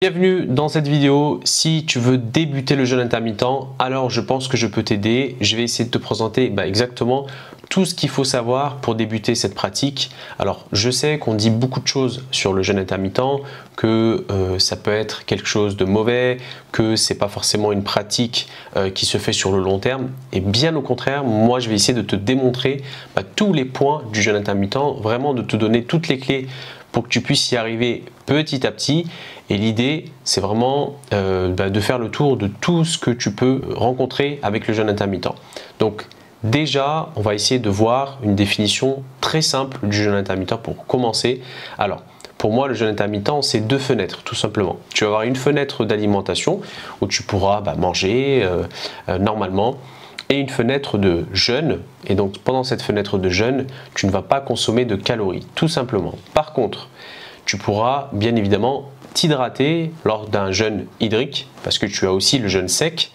Bienvenue dans cette vidéo. Si tu veux débuter le jeûne intermittent, alors je pense que je peux t'aider. Je vais essayer de te présenter exactement tout ce qu'il faut savoir pour débuter cette pratique. Alors je sais qu'on dit beaucoup de choses sur le jeûne intermittent, que ça peut être quelque chose de mauvais, que c'est pas forcément une pratique qui se fait sur le long terme. Et bien au contraire, moi je vais essayer de te démontrer tous les points du jeûne intermittent, vraiment de te donner toutes les clés pour que tu puisses y arriver petit à petit. Et l'idée, c'est vraiment de faire le tour de tout ce que tu peux rencontrer avec le jeûne intermittent. Donc déjà, on va essayer de voir une définition très simple du jeûne intermittent pour commencer. Alors, pour moi, le jeûne intermittent, c'est deux fenêtres, tout simplement. Tu vas avoir une fenêtre d'alimentation où tu pourras manger normalement, et une fenêtre de jeûne. Et donc, pendant cette fenêtre de jeûne, tu ne vas pas consommer de calories, tout simplement. Par contre, tu pourras bien évidemment t'hydrater lors d'un jeûne hydrique, parce que tu as aussi le jeûne sec.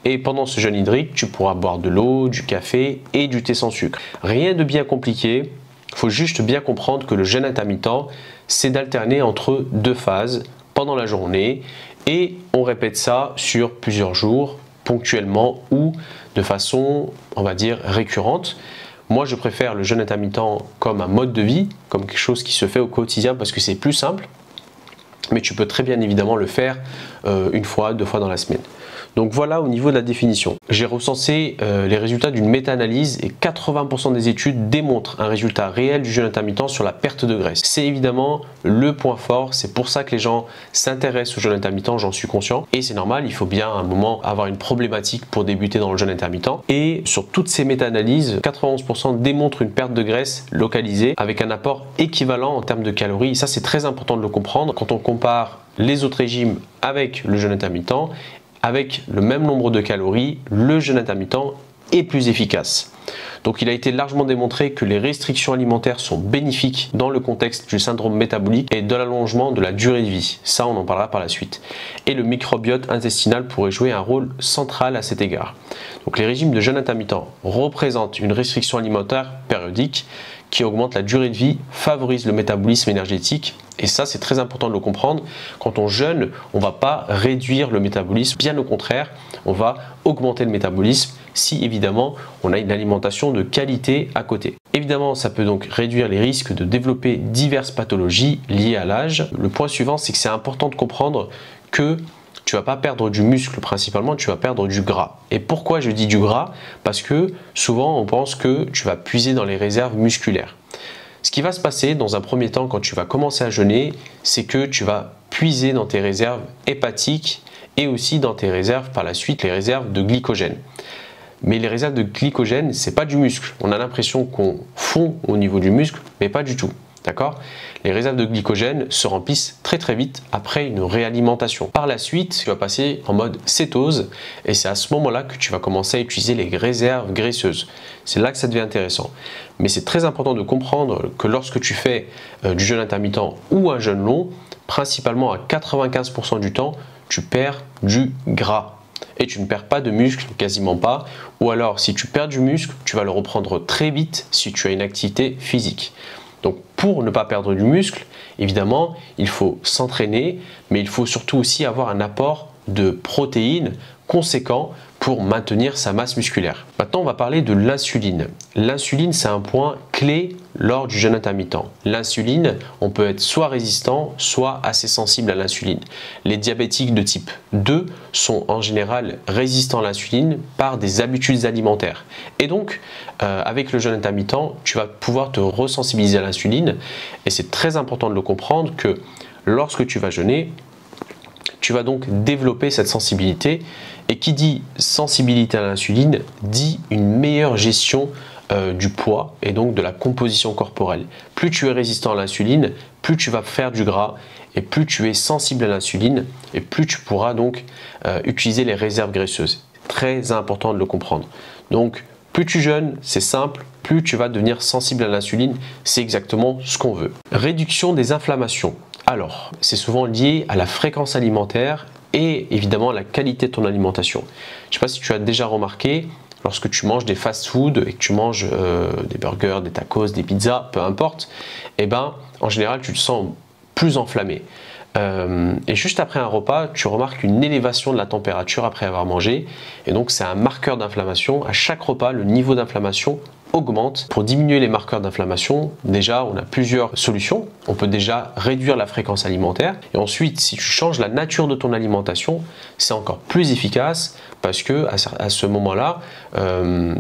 Et pendant ce jeûne hydrique, tu pourras boire de l'eau, du café et du thé sans sucre. Rien de bien compliqué. Il faut juste bien comprendre que le jeûne intermittent, c'est d'alterner entre deux phases pendant la journée. Et on répète ça sur plusieurs jours, ponctuellement ou de façon, on va dire, récurrente. Moi, je préfère le jeûne intermittent comme un mode de vie, comme quelque chose qui se fait au quotidien parce que c'est plus simple. Mais tu peux très bien évidemment le faire une fois, deux fois dans la semaine. Donc voilà au niveau de la définition. J'ai recensé les résultats d'une méta-analyse et 80% des études démontrent un résultat réel du jeûne intermittent sur la perte de graisse. C'est évidemment le point fort, c'est pour ça que les gens s'intéressent au jeûne intermittent, j'en suis conscient. Et c'est normal, il faut bien à un moment avoir une problématique pour débuter dans le jeûne intermittent. Et sur toutes ces méta-analyses, 91% démontrent une perte de graisse localisée avec un apport équivalent en termes de calories. Et ça, c'est très important de le comprendre quand on compare les autres régimes avec le jeûne intermittent. Avec le même nombre de calories, le jeûne intermittent est plus efficace. Donc il a été largement démontré que les restrictions alimentaires sont bénéfiques dans le contexte du syndrome métabolique et de l'allongement de la durée de vie. Ça, on en parlera par la suite. Et le microbiote intestinal pourrait jouer un rôle central à cet égard. Donc les régimes de jeûne intermittent représentent une restriction alimentaire périodique qui augmente la durée de vie, favorise le métabolisme énergétique. Et ça, c'est très important de le comprendre. Quand on jeûne, on ne va pas réduire le métabolisme. Bien au contraire, on va augmenter le métabolisme si évidemment on a une alimentation de qualité à côté. Évidemment, ça peut donc réduire les risques de développer diverses pathologies liées à l'âge. Le point suivant, c'est que c'est important de comprendre que tu ne vas pas perdre du muscle principalement, tu vas perdre du gras. Et pourquoi je dis du gras? Parce que souvent on pense que tu vas puiser dans les réserves musculaires. Ce qui va se passer dans un premier temps quand tu vas commencer à jeûner, c'est que tu vas puiser dans tes réserves hépatiques et aussi dans tes réserves par la suite, les réserves de glycogène. Mais les réserves de glycogène, ce n'est pas du muscle. On a l'impression qu'on fond au niveau du muscle, mais pas du tout. D'accord? Les réserves de glycogène se remplissent très vite après une réalimentation. Par la suite, tu vas passer en mode cétose et c'est à ce moment-là que tu vas commencer à utiliser les réserves graisseuses. C'est là que ça devient intéressant. Mais c'est très important de comprendre que lorsque tu fais du jeûne intermittent ou un jeûne long, principalement à 95% du temps, tu perds du gras. Et tu ne perds pas de muscle, quasiment pas. Ou alors, si tu perds du muscle, tu vas le reprendre très vite si tu as une activité physique. Donc pour ne pas perdre du muscle, évidemment, il faut s'entraîner, mais il faut surtout aussi avoir un apport de protéines conséquent pour maintenir sa masse musculaire. Maintenant, on va parler de l'insuline. L'insuline, c'est un point clé lors du jeûne intermittent. L'insuline, on peut être soit résistant, soit assez sensible à l'insuline. Les diabétiques de type 2 sont en général résistants à l'insuline par des habitudes alimentaires. Et donc, avec le jeûne intermittent, tu vas pouvoir te resensibiliser à l'insuline. Et c'est très important de le comprendre que lorsque tu vas jeûner, tu vas donc développer cette sensibilité. Et qui dit sensibilité à l'insuline dit une meilleure gestion du poids et donc de la composition corporelle. Plus tu es résistant à l'insuline, plus tu vas faire du gras et plus tu es sensible à l'insuline et plus tu pourras donc utiliser les réserves graisseuses. Très important de le comprendre. Donc plus tu jeûnes, c'est simple, plus tu vas devenir sensible à l'insuline, c'est exactement ce qu'on veut. Réduction des inflammations. Alors, c'est souvent lié à la fréquence alimentaire et évidemment la qualité de ton alimentation. Je ne sais pas si tu as déjà remarqué, lorsque tu manges des fast-food et que tu manges des burgers, des tacos, des pizzas, peu importe, en général tu te sens plus enflammé. Et juste après un repas, tu remarques une élévation de la température après avoir mangé. Et donc, c'est un marqueur d'inflammation. À chaque repas, le niveau d'inflammation augmente. Pour diminuer les marqueurs d'inflammation, déjà, on a plusieurs solutions. On peut déjà réduire la fréquence alimentaire. Et ensuite, si tu changes la nature de ton alimentation, c'est encore plus efficace parce que à ce moment-là,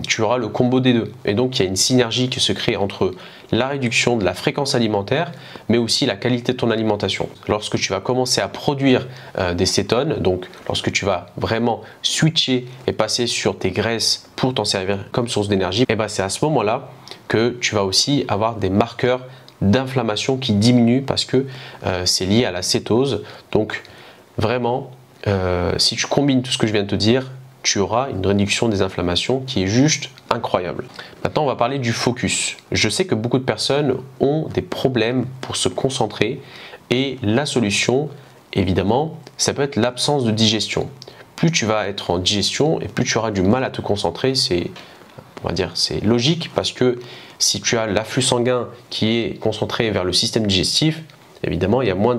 tu auras le combo des deux. Et donc, il y a une synergie qui se crée entre la réduction de la fréquence alimentaire, mais aussi la qualité de ton alimentation. Lorsque tu vas commencer à produire des cétones, donc lorsque tu vas vraiment switcher et passer sur tes graisses pour t'en servir comme source d'énergie, et ben c'est à ce moment-là que tu vas aussi avoir des marqueurs d'inflammation qui diminuent parce que c'est lié à la cétose. Donc vraiment, si tu combines tout ce que je viens de te dire, tu auras une réduction des inflammations qui est juste incroyable. Maintenant, on va parler du focus. Je sais que beaucoup de personnes ont des problèmes pour se concentrer et la solution, évidemment, ça peut être l'absence de digestion. Plus tu vas être en digestion et plus tu auras du mal à te concentrer, on va dire, c'est logique parce que si tu as l'afflux sanguin qui est concentré vers le système digestif, évidemment, il y a moins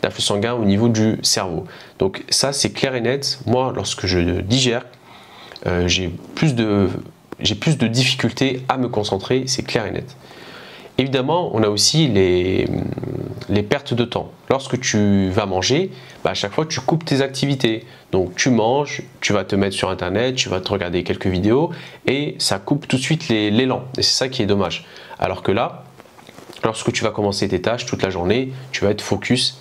d'afflux sanguin au niveau du cerveau. Donc ça, c'est clair et net. Moi, lorsque je digère, j'ai plus de difficultés à me concentrer, c'est clair et net. Évidemment, on a aussi les pertes de temps. Lorsque tu vas manger, à chaque fois, tu coupes tes activités. Donc, tu manges, tu vas te mettre sur Internet, tu vas te regarder quelques vidéos et ça coupe tout de suite l'élan. Et c'est ça qui est dommage. Alors que là, lorsque tu vas commencer tes tâches toute la journée, tu vas être focus.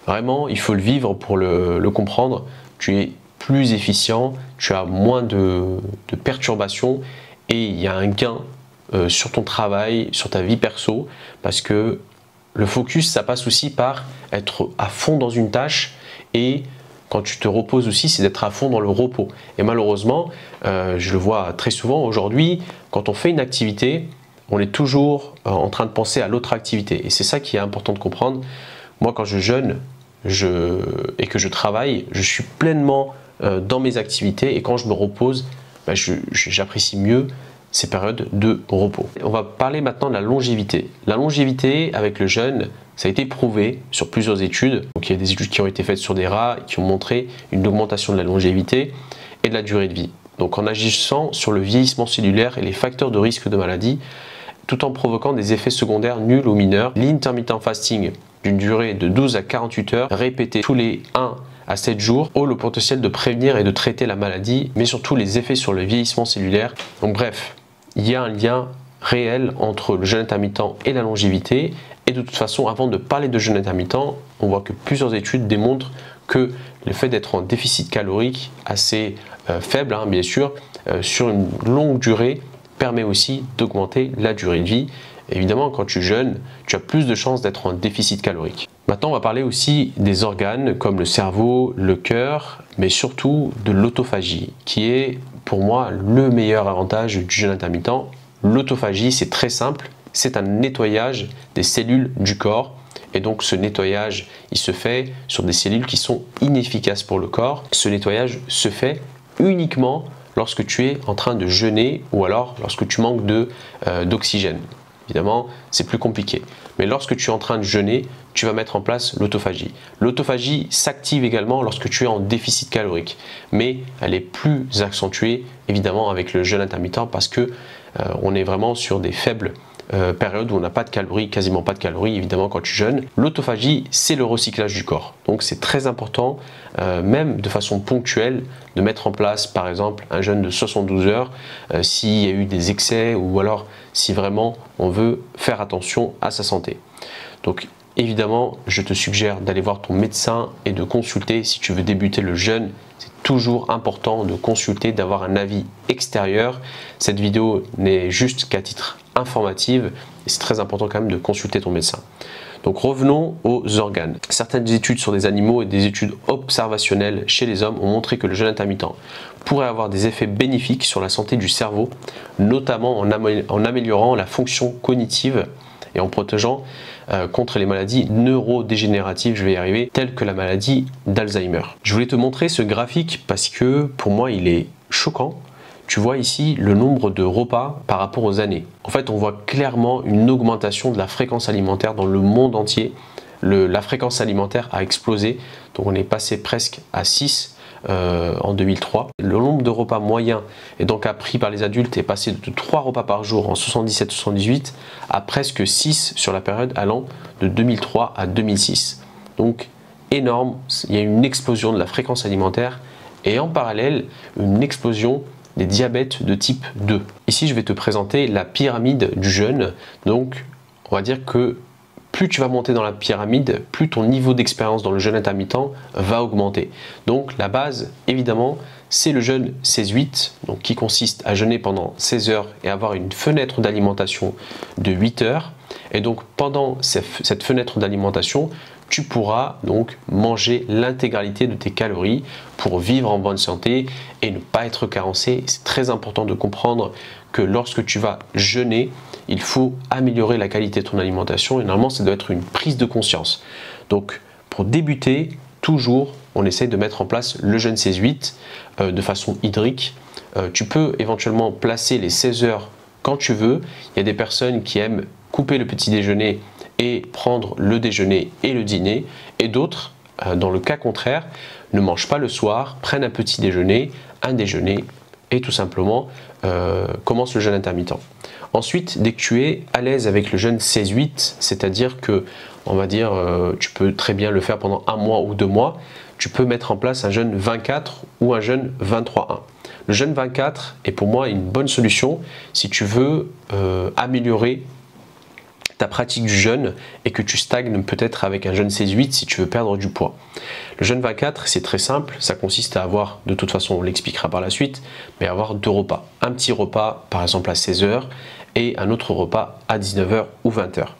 Vraiment, il faut le vivre pour le comprendre. Tu es plus efficient, tu as moins de perturbations et il y a un gain sur ton travail, sur ta vie perso, parce que le focus, ça passe aussi par être à fond dans une tâche et quand tu te reposes aussi, c'est d'être à fond dans le repos. Et malheureusement, je le vois très souvent aujourd'hui, quand on fait une activité, on est toujours en train de penser à l'autre activité. Et c'est ça qui est important de comprendre. Moi, quand je jeûne et que je travaille, je suis pleinement dans mes activités et quand je me repose, j'apprécie mieux ces périodes de repos. On va parler maintenant de la longévité. La longévité avec le jeûne, ça a été prouvé sur plusieurs études. Donc, il y a des études qui ont été faites sur des rats qui ont montré une augmentation de la longévité et de la durée de vie. Donc en agissant sur le vieillissement cellulaire et les facteurs de risque de maladie, tout en provoquant des effets secondaires nuls ou mineurs, l'intermittent fasting d'une durée de 12 à 48 heures, répété tous les 1 à 7 jours, ont le potentiel de prévenir et de traiter la maladie, mais surtout les effets sur le vieillissement cellulaire. Donc bref, il y a un lien réel entre le jeûne intermittent et la longévité. Et de toute façon, avant de parler de jeûne intermittent, on voit que plusieurs études démontrent que le fait d'être en déficit calorique assez faible, bien sûr, sur une longue durée, permet aussi d'augmenter la durée de vie. Évidemment, quand tu jeûnes, tu as plus de chances d'être en déficit calorique. Maintenant, on va parler aussi des organes comme le cerveau, le cœur, mais surtout de l'autophagie, qui est pour moi le meilleur avantage du jeûne intermittent. L'autophagie, c'est très simple, c'est un nettoyage des cellules du corps. Et donc ce nettoyage, il se fait sur des cellules qui sont inefficaces pour le corps. Ce nettoyage se fait uniquement lorsque tu es en train de jeûner ou alors lorsque tu manques d'oxygène. Évidemment, c'est plus compliqué. Mais lorsque tu es en train de jeûner, tu vas mettre en place l'autophagie. L'autophagie s'active également lorsque tu es en déficit calorique. Mais elle est plus accentuée, évidemment, avec le jeûne intermittent parce que on est vraiment sur des faibles périodes où on n'a pas de calories, quasiment pas de calories, évidemment, quand tu jeûnes. L'autophagie, c'est le recyclage du corps. Donc, c'est très important, même de façon ponctuelle, de mettre en place, par exemple, un jeûne de 72 heures s'il y a eu des excès ou alors si vraiment on veut faire attention à sa santé. Donc, évidemment, je te suggère d'aller voir ton médecin et de consulter si tu veux débuter le jeûne. C'est toujours important de consulter, d'avoir un avis extérieur. Cette vidéo n'est juste qu'à titre informatif et c'est très important quand même de consulter ton médecin. Donc revenons aux organes. Certaines études sur des animaux et des études observationnelles chez les hommes ont montré que le jeûne intermittent pourrait avoir des effets bénéfiques sur la santé du cerveau, notamment en améliorant la fonction cognitive et en protégeant contre les maladies neurodégénératives, je vais y arriver, telles que la maladie d'Alzheimer. Je voulais te montrer ce graphique parce que pour moi il est choquant. Tu vois ici le nombre de repas par rapport aux années. En fait, on voit clairement une augmentation de la fréquence alimentaire dans le monde entier la fréquence alimentaire a explosé. Donc on est passé presque à 6 en 2003. Le nombre de repas moyens et donc appris par les adultes est passé de 3 repas par jour en 77-78 à presque 6 sur la période allant de 2003 à 2006. Donc énorme, il y a une explosion de la fréquence alimentaire et en parallèle une explosion des diabètes de type 2. Ici je vais te présenter la pyramide du jeûne. Donc on va dire que plus tu vas monter dans la pyramide, plus ton niveau d'expérience dans le jeûne intermittent va augmenter. Donc la base, évidemment, c'est le jeûne 16-8, donc qui consiste à jeûner pendant 16 heures et avoir une fenêtre d'alimentation de 8 heures. Et donc pendant cette fenêtre d'alimentation, tu pourras donc manger l'intégralité de tes calories pour vivre en bonne santé et ne pas être carencé. C'est très important de comprendre que lorsque tu vas jeûner, il faut améliorer la qualité de ton alimentation et normalement ça doit être une prise de conscience. Donc pour débuter, toujours on essaie de mettre en place le jeûne 16-8 de façon hydrique. Tu peux éventuellement placer les 16 heures quand tu veux. Il y a des personnes qui aiment couper le petit déjeuner et prendre le déjeuner et le dîner, et d'autres, dans le cas contraire, ne mangent pas le soir, prennent un petit déjeuner, un déjeuner et tout simplement commencent le jeûne intermittent. Ensuite, dès que tu es à l'aise avec le jeûne 16-8, c'est-à-dire que, on va dire, tu peux très bien le faire pendant 1 mois ou 2 mois, tu peux mettre en place un jeûne 24 ou un jeûne 23-1. Le jeûne 24 est pour moi une bonne solution si tu veux améliorer ta pratique du jeûne et que tu stagnes peut-être avec un jeûne 16-8 si tu veux perdre du poids. Le jeûne 24, c'est très simple, ça consiste à avoir, de toute façon on l'expliquera par la suite, mais avoir 2 repas. Un petit repas par exemple à 16 heures et un autre repas à 19 heures ou 20 heures.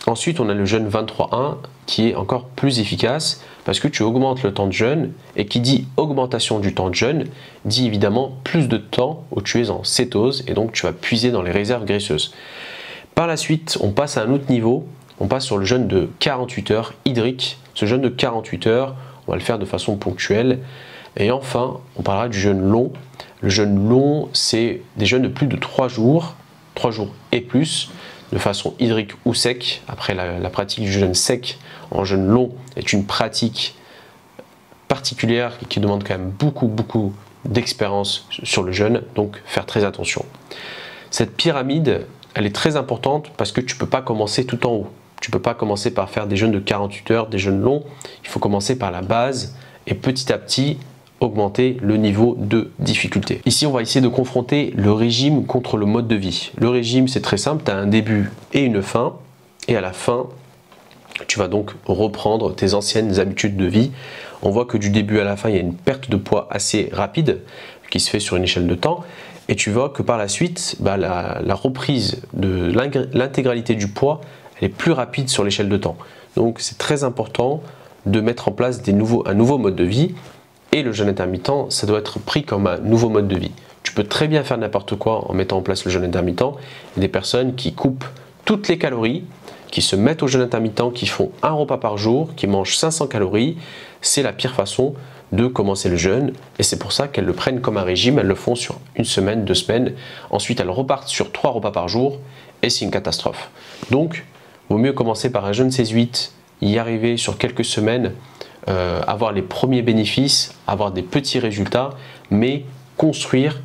Ensuite on a le jeûne 23-1 qui est encore plus efficace parce que tu augmentes le temps de jeûne et qui dit augmentation du temps de jeûne dit évidemment plus de temps où tu es en cétose et donc tu vas puiser dans les réserves graisseuses. Par la suite, on passe à un autre niveau, on passe sur le jeûne de 48 heures hydrique. Ce jeûne de 48 heures, on va le faire de façon ponctuelle. Et enfin, on parlera du jeûne long. Le jeûne long, c'est des jeûnes de plus de 3 jours et plus, de façon hydrique ou sec. Après, la pratique du jeûne sec en jeûne long est une pratique particulière qui demande quand même beaucoup d'expérience sur le jeûne, donc faire très attention. Cette pyramide, elle est très importante parce que tu ne peux pas commencer tout en haut. Tu ne peux pas commencer par faire des jeûnes de 48 heures, des jeûnes longs. Il faut commencer par la base et petit à petit augmenter le niveau de difficulté. Ici, on va essayer de confronter le régime contre le mode de vie. Le régime, c'est très simple. Tu as un début et une fin. Et à la fin, tu vas donc reprendre tes anciennes habitudes de vie. On voit que du début à la fin, il y a une perte de poids assez rapide qui se fait sur une échelle de temps. Et tu vois que par la suite, la reprise de l'intégralité du poids, elle est plus rapide sur l'échelle de temps. Donc c'est très important de mettre en place un nouveau mode de vie. Et le jeûne intermittent, ça doit être pris comme un nouveau mode de vie. Tu peux très bien faire n'importe quoi en mettant en place le jeûne intermittent. Il y a des personnes qui coupent toutes les calories, qui se mettent au jeûne intermittent, qui font un repas par jour, qui mangent 500 calories. C'est la pire façon de commencer le jeûne et c'est pour ça qu'elles le prennent comme un régime. Elles le font sur 1 semaine, 2 semaines. Ensuite, elles repartent sur 3 repas par jour et c'est une catastrophe. Donc, vaut mieux commencer par un jeûne 16-8, y arriver sur quelques semaines, avoir les premiers bénéfices, avoir des petits résultats, mais construire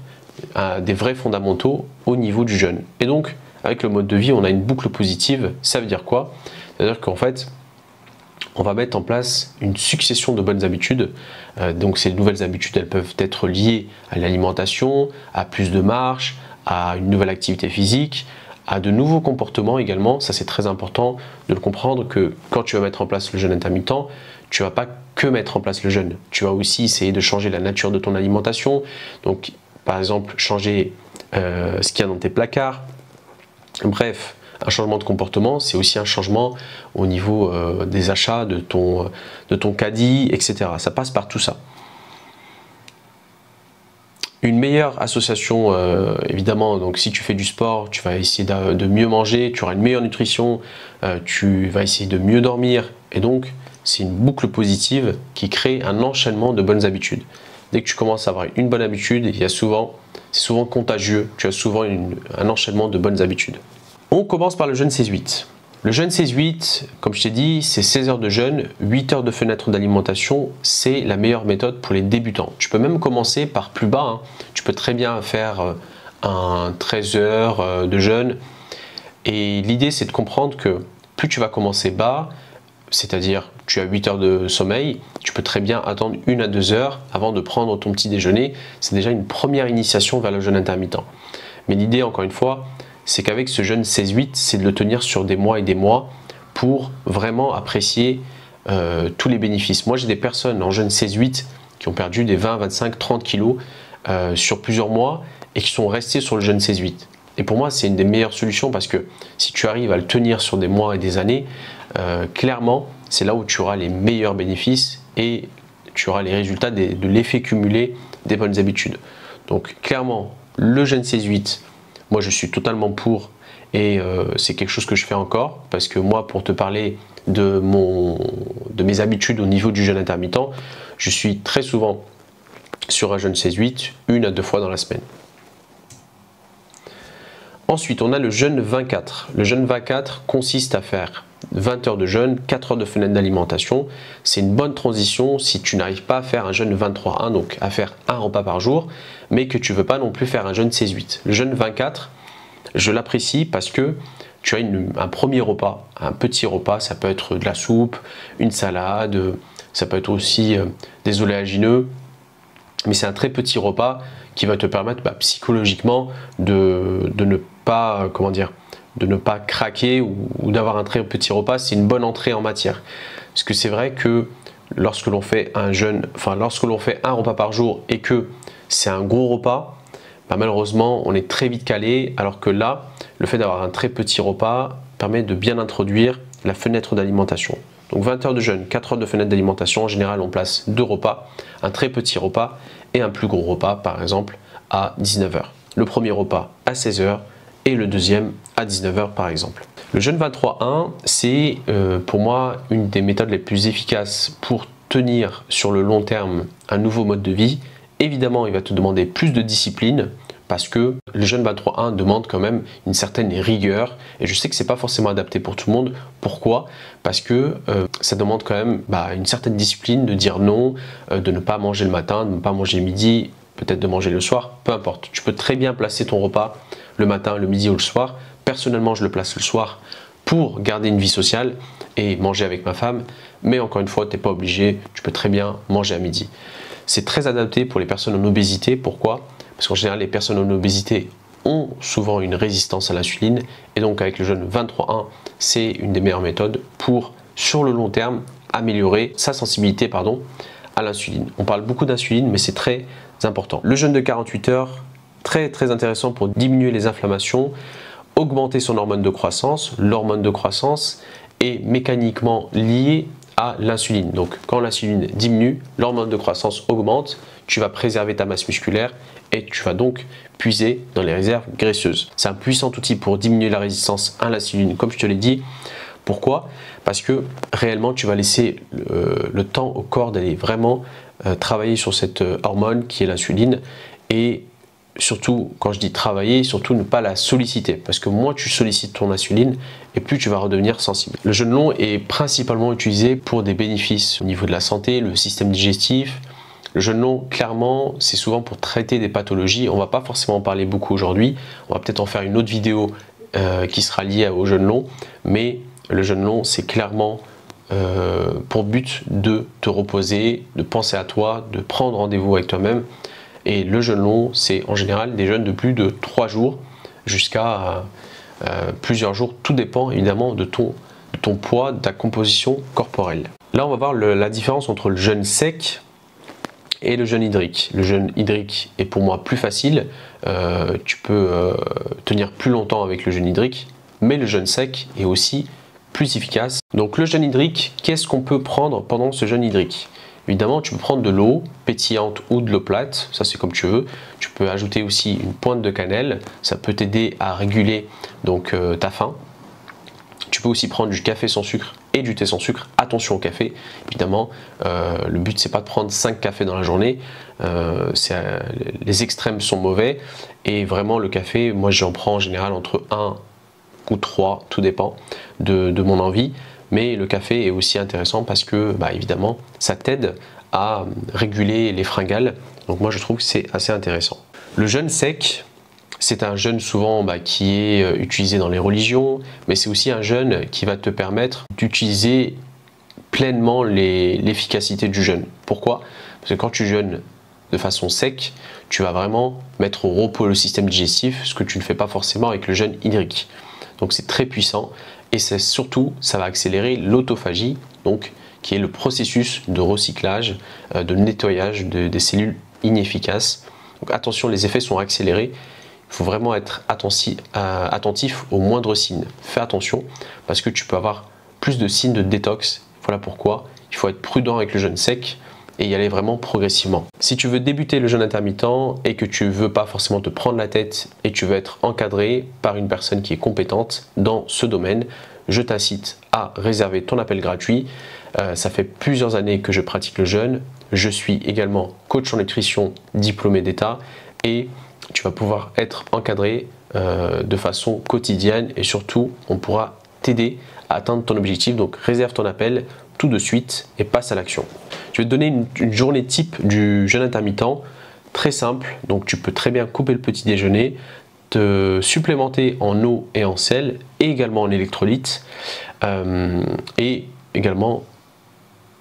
des vrais fondamentaux au niveau du jeûne. Et donc, avec le mode de vie, on a une boucle positive. Ça veut dire quoi? C'est-à-dire qu'en fait, on va mettre en place une succession de bonnes habitudes. Donc ces nouvelles habitudes, elles peuvent être liées à l'alimentation, à plus de marche, à une nouvelle activité physique, à de nouveaux comportements également. Ça, c'est très important de le comprendre que quand tu vas mettre en place le jeûne intermittent, tu ne vas pas que mettre en place le jeûne. Tu vas aussi essayer de changer la nature de ton alimentation. Donc, par exemple, changer ce qu'il y a dans tes placards. Bref, un changement de comportement, c'est aussi un changement au niveau des achats, de ton caddie, etc. Ça passe par tout ça. Une meilleure association, évidemment, donc si tu fais du sport, tu vas essayer de mieux manger, tu auras une meilleure nutrition, tu vas essayer de mieux dormir, et donc c'est une boucle positive qui crée un enchaînement de bonnes habitudes. Dès que tu commences à avoir une bonne habitude, c'est souvent contagieux, tu as souvent un enchaînement de bonnes habitudes. On commence par le jeûne 16-8. Le jeûne 16-8, comme je t'ai dit, c'est 16 heures de jeûne, 8 heures de fenêtre d'alimentation, c'est la meilleure méthode pour les débutants. Tu peux même commencer par plus bas, hein. Tu peux très bien faire un 13 heures de jeûne. Et l'idée, c'est de comprendre que plus tu vas commencer bas, c'est-à-dire tu as 8 heures de sommeil, tu peux très bien attendre 1 à 2 heures avant de prendre ton petit déjeuner. C'est déjà une première initiation vers le jeûne intermittent. Mais l'idée, encore une fois, c'est qu'avec ce jeûne 16-8, c'est de le tenir sur des mois et des mois pour vraiment apprécier tous les bénéfices. Moi, j'ai des personnes en jeûne 16-8 qui ont perdu des 20, 25, 30 kilos sur plusieurs mois et qui sont restés sur le jeûne 16-8. Et pour moi, c'est une des meilleures solutions parce que si tu arrives à le tenir sur des mois et des années, clairement, c'est là où tu auras les meilleurs bénéfices et tu auras les résultats de l'effet cumulé des bonnes habitudes. Donc, clairement, le jeûne 16-8, moi, je suis totalement pour et c'est quelque chose que je fais encore parce que moi, pour te parler de mes habitudes au niveau du jeûne intermittent, je suis très souvent sur un jeûne 16-8, 1 à 2 fois dans la semaine. Ensuite, on a le jeûne 24. Le jeûne 24 consiste à faire 20 heures de jeûne, 4 heures de fenêtre d'alimentation. C'est une bonne transition si tu n'arrives pas à faire un jeûne 23-1, donc à faire un repas par jour, mais que tu ne veux pas non plus faire un jeûne 16-8. Le jeûne 24, je l'apprécie parce que tu as un premier repas, un petit repas, ça peut être de la soupe, une salade, ça peut être aussi des oléagineux, mais c'est un très petit repas qui va te permettre psychologiquement de ne pas, de ne pas craquer ou d'avoir un très petit repas. C'est une bonne entrée en matière. Parce que c'est vrai que lorsque l'on fait lorsque l'on fait un repas par jour et que c'est un gros repas, malheureusement on est très vite calé, alors que là, le fait d'avoir un très petit repas permet de bien introduire la fenêtre d'alimentation. Donc 20 heures de jeûne, 4 heures de fenêtre d'alimentation, en général on place 2 repas, un très petit repas et un plus gros repas par exemple à 19 heures. Le premier repas à 16 heures et le deuxième à 19 heures par exemple. Le jeûne 23-1, c'est pour moi une des méthodes les plus efficaces pour tenir sur le long terme un nouveau mode de vie. Évidemment, il va te demander plus de discipline parce que le jeûne 23-1 demande quand même une certaine rigueur et je sais que c'est pas forcément adapté pour tout le monde. Pourquoi? Parce que ça demande quand même une certaine discipline de dire non, de ne pas manger le matin, de ne pas manger le midi, peut-être de manger le soir, peu importe. Tu peux très bien placer ton repas le matin, le midi ou le soir. Personnellement, je le place le soir pour garder une vie sociale et manger avec ma femme. Mais encore une fois, tu n'es pas obligé, tu peux très bien manger à midi. C'est très adapté pour les personnes en obésité. Pourquoi? Parce qu'en général, les personnes en obésité ont souvent une résistance à l'insuline. Et donc, avec le jeûne 23-1, c'est une des meilleures méthodes pour, sur le long terme, améliorer sa sensibilité à l'insuline. On parle beaucoup d'insuline, mais c'est très important. Le jeûne de 48 heures, très intéressant pour diminuer les inflammations, augmenter son hormone de croissance. L'hormone de croissance est mécaniquement liée à l'insuline. Donc quand l'insuline diminue, l'hormone de croissance augmente, tu vas préserver ta masse musculaire et tu vas donc puiser dans les réserves graisseuses. C'est un puissant outil pour diminuer la résistance à l'insuline, comme je te l'ai dit. Pourquoi? Parce que réellement tu vas laisser le temps au corps d'aller vraiment travailler sur cette hormone qui est l'insuline et surtout, quand je dis travailler, surtout ne pas la solliciter parce que moins tu sollicites ton insuline et plus tu vas redevenir sensible. Le jeûne long est principalement utilisé pour des bénéfices au niveau de la santé, le système digestif. Le jeûne long, clairement, c'est souvent pour traiter des pathologies. On ne va pas forcément en parler beaucoup aujourd'hui. On va peut-être en faire une autre vidéo qui sera liée au jeûne long. Mais le jeûne long, c'est clairement pour but de te reposer, de penser à toi, de prendre rendez-vous avec toi-même. Et le jeûne long, c'est en général des jeûnes de plus de 3 jours jusqu'à plusieurs jours. Tout dépend évidemment de ton poids, de ta composition corporelle. Là, on va voir la différence entre le jeûne sec et le jeûne hydrique. Le jeûne hydrique est pour moi plus facile. Tu peux tenir plus longtemps avec le jeûne hydrique, mais le jeûne sec est aussi plus efficace. Donc le jeûne hydrique, qu'est-ce qu'on peut prendre pendant ce jeûne hydrique? Évidemment, tu peux prendre de l'eau pétillante ou de l'eau plate, ça c'est comme tu veux. Tu peux ajouter aussi une pointe de cannelle, ça peut t'aider à réguler donc ta faim. Tu peux aussi prendre du café sans sucre et du thé sans sucre. Attention au café, évidemment, le but c'est pas de prendre 5 cafés dans la journée, les extrêmes sont mauvais et vraiment le café, moi j'en prends en général entre 1 ou 3, tout dépend de mon envie. Mais le café est aussi intéressant parce que évidemment ça t'aide à réguler les fringales. Donc moi je trouve que c'est assez intéressant. Le jeûne sec, c'est un jeûne souvent qui est utilisé dans les religions, mais c'est aussi un jeûne qui va te permettre d'utiliser pleinement l'efficacité du jeûne. Pourquoi? Parce que quand tu jeûnes de façon sec, tu vas vraiment mettre au repos le système digestif, ce que tu ne fais pas forcément avec le jeûne hydrique. Donc c'est très puissant et surtout ça va accélérer l'autophagie, donc qui est le processus de recyclage, de nettoyage des cellules inefficaces. Donc attention, les effets sont accélérés. Il faut vraiment être attentif aux moindres signes. Fais attention parce que tu peux avoir plus de signes de détox. Voilà pourquoi il faut être prudent avec le jeûne sec et y aller vraiment progressivement. Si tu veux débuter le jeûne intermittent et que tu ne veux pas forcément te prendre la tête et tu veux être encadré par une personne qui est compétente dans ce domaine, je t'incite à réserver ton appel gratuit. Ça fait plusieurs années que je pratique le jeûne. Je suis également coach en nutrition diplômé d'État et tu vas pouvoir être encadré de façon quotidienne et surtout on pourra t'aider à atteindre ton objectif. Donc réserve ton appel tout de suite et passe à l'action. Je vais te donner une journée type du jeûne intermittent très simple. Donc tu peux très bien couper le petit déjeuner, te supplémenter en eau et en sel et également en électrolytes. Et également,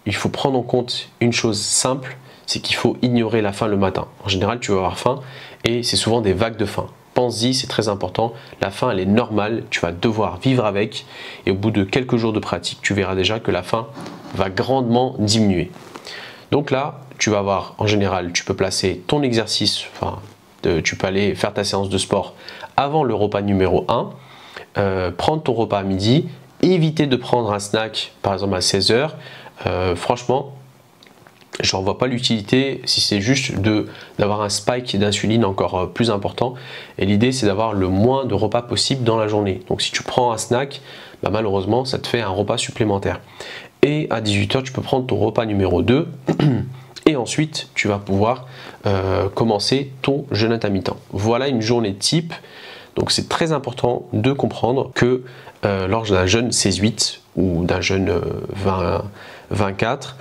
il faut prendre en compte une chose simple, c'est qu'il faut ignorer la faim le matin. En général, tu vas avoir faim et c'est souvent des vagues de faim. Pense-y, c'est très important. La faim, elle est normale, tu vas devoir vivre avec et au bout de quelques jours de pratique, tu verras déjà que la faim va grandement diminuer. Donc là, tu vas avoir, en général, tu peux placer ton exercice, tu peux aller faire ta séance de sport avant le repas numéro 1, prendre ton repas à midi, éviter de prendre un snack, par exemple à 16 h. Franchement, j'en vois pas l'utilité si c'est juste d'avoir un spike d'insuline encore plus important. Et l'idée, c'est d'avoir le moins de repas possible dans la journée. Donc si tu prends un snack, malheureusement, ça te fait un repas supplémentaire. Et à 18 h, tu peux prendre ton repas numéro 2 et ensuite tu vas pouvoir commencer ton jeûne intermittent. Voilà une journée type. Donc c'est très important de comprendre que lors d'un jeûne 16-8 ou d'un jeûne 20-24,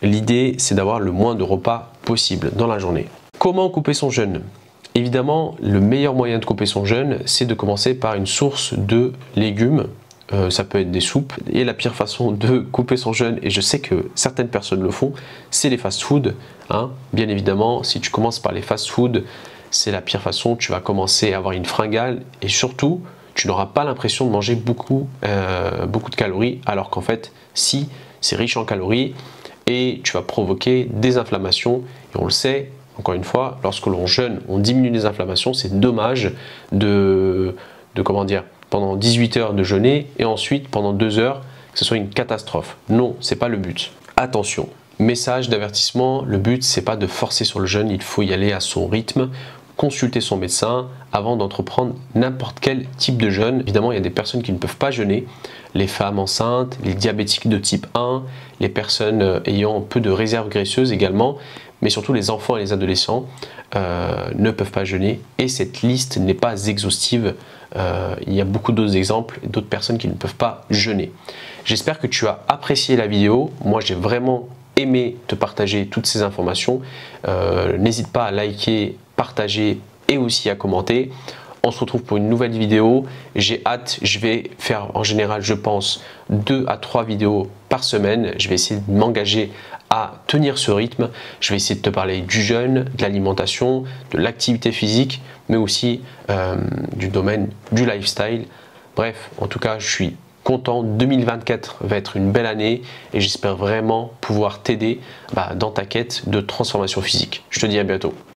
l'idée c'est d'avoir le moins de repas possible dans la journée. Comment couper son jeûne? Évidemment, le meilleur moyen de couper son jeûne, c'est de commencer par une source de légumes. Ça peut être des soupes. Et la pire façon de couper son jeûne, et je sais que certaines personnes le font, c'est les fast-food. Bien évidemment, si tu commences par les fast-food, c'est la pire façon. Tu vas commencer à avoir une fringale et surtout, tu n'auras pas l'impression de manger beaucoup de calories, alors qu'en fait, si, c'est riche en calories et tu vas provoquer des inflammations. Et on le sait, encore une fois, lorsque l'on jeûne, on diminue les inflammations. C'est dommage comment dire, pendant 18 heures de jeûner et ensuite pendant 2 heures que ce soit une catastrophe. Non, c'est pas le but. Attention, message d'avertissement, le but c'est pas de forcer sur le jeûne, il faut y aller à son rythme, consulter son médecin avant d'entreprendre n'importe quel type de jeûne. Évidemment, il y a des personnes qui ne peuvent pas jeûner, les femmes enceintes, les diabétiques de type 1, les personnes ayant peu de réserve graisseuse également, mais surtout les enfants et les adolescents ne peuvent pas jeûner et cette liste n'est pas exhaustive. Il y a beaucoup d'autres exemples et d'autres personnes qui ne peuvent pas jeûner. J'espère que tu as apprécié la vidéo. Moi, j'ai vraiment aimé te partager toutes ces informations. N'hésite pas à liker, partager et aussi à commenter. On se retrouve pour une nouvelle vidéo. J'ai hâte, je vais faire en général, je pense, 2 à 3 vidéos par semaine. Je vais essayer de m'engager à tenir ce rythme. Je vais essayer de te parler du jeûne, de l'alimentation, de l'activité physique, mais aussi du domaine du lifestyle. Bref, en tout cas, je suis content. 2024 va être une belle année et j'espère vraiment pouvoir t'aider dans ta quête de transformation physique. Je te dis à bientôt.